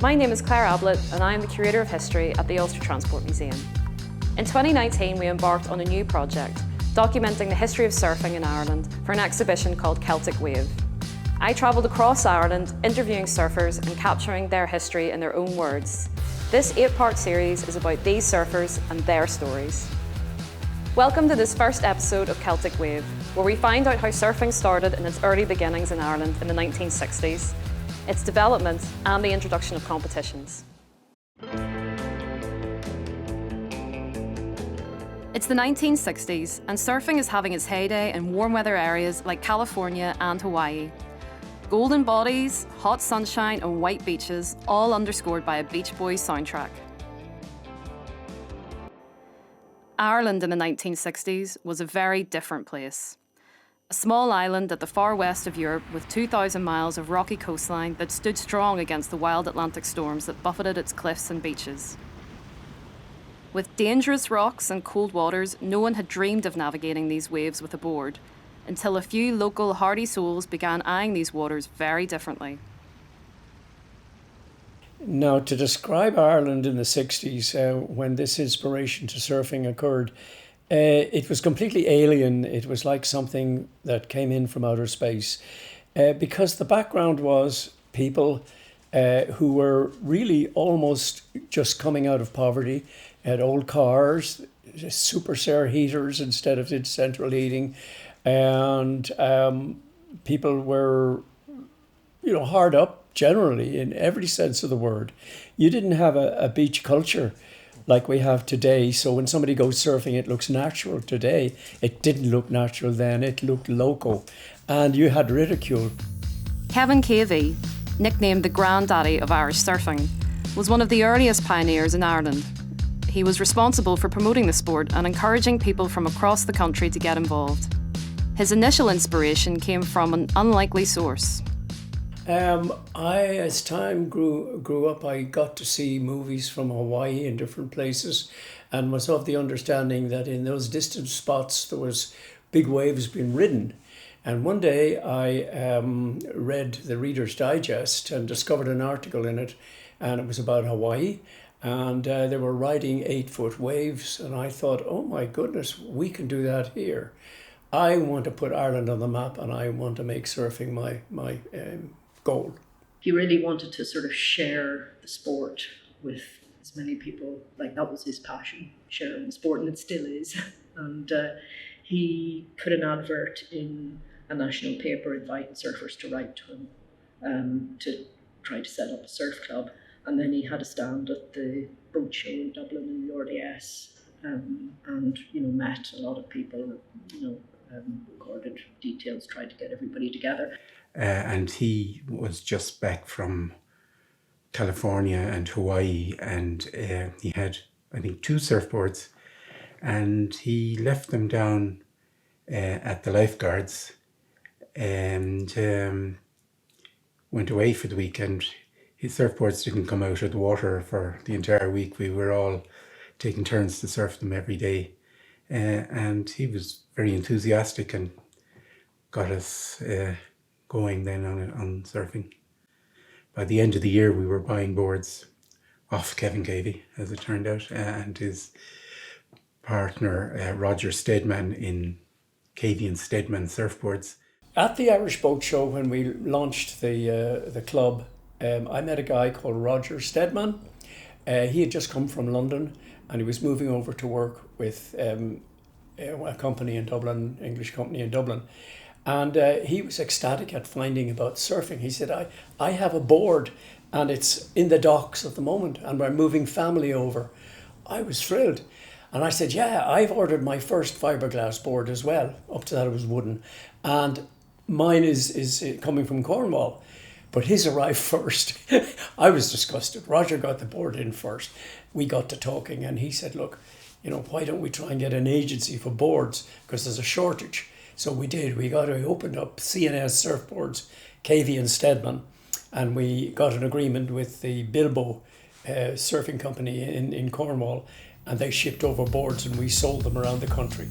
My name is Claire Ablett and I am the Curator of History at the Ulster Transport Museum. In 2019 we embarked on a new project, documenting the history of surfing in Ireland for an exhibition called Celtic Wave. I travelled across Ireland interviewing surfers and capturing their history in their own words. This 8-part series is about these surfers and their stories. Welcome to this first episode of Celtic Wave, where we find out how surfing started in its early beginnings in Ireland in the 1960s, its development and the introduction of competitions. It's the 1960s and surfing is having its heyday in warm weather areas like California and Hawaii. Golden bodies, hot sunshine and white beaches, all underscored by a Beach Boys soundtrack. Ireland in the 1960s was a very different place. A small island at the far west of Europe with 2,000 miles of rocky coastline that stood strong against the wild Atlantic storms that buffeted its cliffs and beaches. With dangerous rocks and cold waters, no one had dreamed of navigating these waves with a board, until a few local hardy souls began eyeing these waters very differently. Now, to describe Ireland in the 60s, when this inspiration to surfing occurred, it was completely alien. It was like something that came in from outer space, because the background was people who were really almost just coming out of poverty, had old cars, super Serre heaters instead of central heating, and people were, hard up generally in every sense of the word. You didn't have a beach culture like we have today. So when somebody goes surfing, it looks natural today. It didn't look natural then, it looked local. And you had ridicule. Kevin Cavey, nicknamed the granddaddy of Irish surfing, was one of the earliest pioneers in Ireland. He was responsible for promoting the sport and encouraging people from across the country to get involved. His initial inspiration came from an unlikely source. As time grew up, I got to see movies from Hawaii in different places, and was of the understanding that in those distant spots there was big waves being ridden. And one day I read the Reader's Digest and discovered an article in it, and it was about Hawaii, and they were riding 8-foot waves, and I thought, oh my goodness, we can do that here. I want to put Ireland on the map, and I want to make surfing my goal. He really wanted to sort of share the sport with as many people. Like, that was his passion, sharing the sport, and it still is. And he put an advert in a national paper inviting surfers to write to him to try to set up a surf club. And then he had a stand at the boat show in Dublin in the RDS, and met a lot of people, recorded details, tried to get everybody together. And he was just back from California and Hawaii, and he had, I think, 2 surfboards, and he left them down at the lifeguards and went away for the weekend. His surfboards didn't come out of the water for the entire week. We were all taking turns to surf them every day, and he was very enthusiastic and got us going then on surfing. By the end of the year, we were buying boards off Kevin Cavey, as it turned out, and his partner Roger Steadman in Cavey and Steadman surfboards. At the Irish Boat Show, when we launched the club, I met a guy called Roger Steadman. He had just come from London, and he was moving over to work with a company in Dublin, English company in Dublin. And he was ecstatic at finding about surfing. He said, I have a board and it's in the docks at the moment and we're moving family over. I was thrilled. And I said, yeah, I've ordered my first fiberglass board as well. Up to that it was wooden. And mine is coming from Cornwall. But his arrived first. I was disgusted. Roger got the board in first. We got to talking and he said, look, why don't we try and get an agency for boards? Because there's a shortage. So we did. We opened up CNS Surfboards, Cavey and Steadman, and we got an agreement with the Bilbo surfing company in Cornwall, and they shipped over boards and we sold them around the country.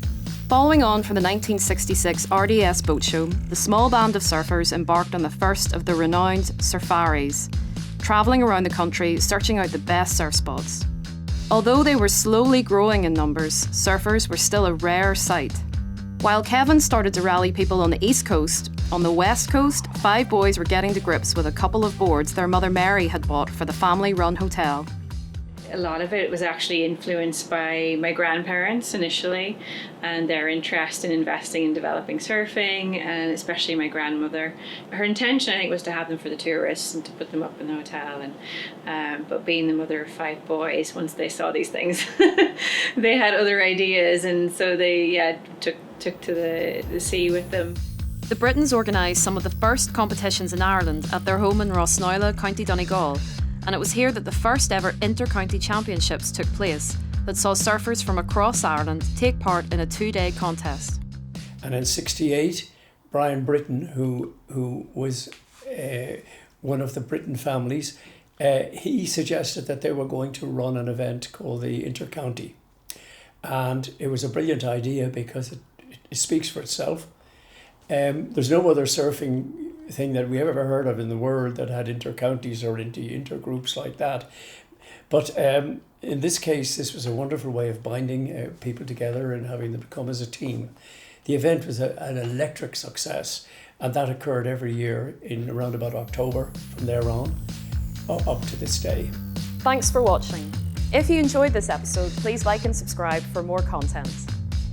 Following on from the 1966 RDS boat show, the small band of surfers embarked on the first of the renowned Surfaris. travelling around the country searching out the best surf spots. Although they were slowly growing in numbers, surfers were still a rare sight. While Kevin started to rally people on the East Coast, on the West Coast, 5 boys were getting to grips with a couple of boards their mother Mary had bought for the family-run hotel. A lot of it was actually influenced by my grandparents initially and their interest in investing in developing surfing, and especially my grandmother. Her intention, I think, was to have them for the tourists and to put them up in the hotel. But being the mother of 5 boys, once they saw these things, they had other ideas, and so they took to the sea with them. The Britons organised some of the first competitions in Ireland at their home in Rossnaula, County Donegal, and it was here that the first ever inter-county championships took place that saw surfers from across Ireland take part in a 2-day contest. And in '68, Brian Britton, who was one of the Britton families, he suggested that they were going to run an event called the Inter-County. And it was a brilliant idea because it speaks for itself. There's no other surfing thing that we have ever heard of in the world that had inter-counties or intergroups like that. But in this case, this was a wonderful way of binding people together and having them come as a team. The event was an electric success, and that occurred every year in around about October from there on up to this day. Thanks for watching. If you enjoyed this episode, please like and subscribe for more content.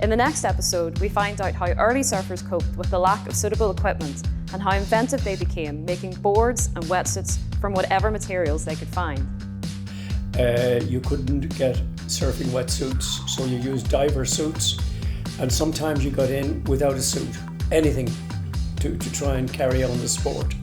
In the next episode, we find out how early surfers coped with the lack of suitable equipment and how inventive they became, making boards and wetsuits from whatever materials they could find. You couldn't get surfing wetsuits, so you used diver suits, and sometimes you got in without a suit, anything to try and carry on the sport.